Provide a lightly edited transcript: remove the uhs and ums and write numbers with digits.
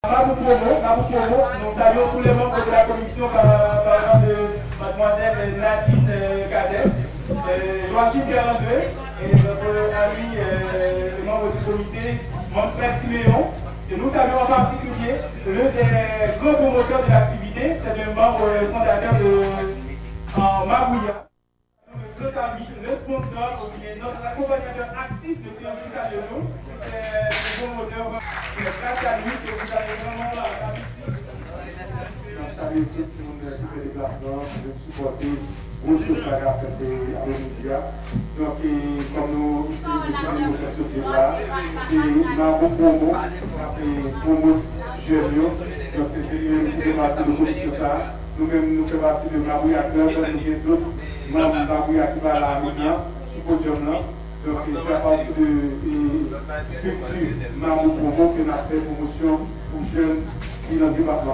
Nous saluons tous les membres de la commission, par exemple de mademoiselle Nadine Cadet, Joachim Berlandeux et notre ami, le membre du comité, Montfred Siméon. Et nous saluons en particulier l'un des grands promoteurs de l'activité, c'est le membre fondateur de Mabouya. Le sponsor, ou bien notre accompagnateur actif de ce nous, c'est le promoteur. Grâce à lui que vous avez vraiment l'habitude. Je salue tout le monde qui fait des déplacements, de supporter vos choses à l'Olympia. Donc, comme nous utilisons cette société-là, c'est un bon promo, promo jeune. Donc, c'est lui qui fait partie de commission ça. Nous-mêmes, nous faisons partie de Mabouya Club, nous avons d'autres membres de Mabouya qui vont à la Média, sous podium-là. Donc, c'est à partir de structure Mamou Promo que nous avons fait promotion pour jeunes qui n'ont pas de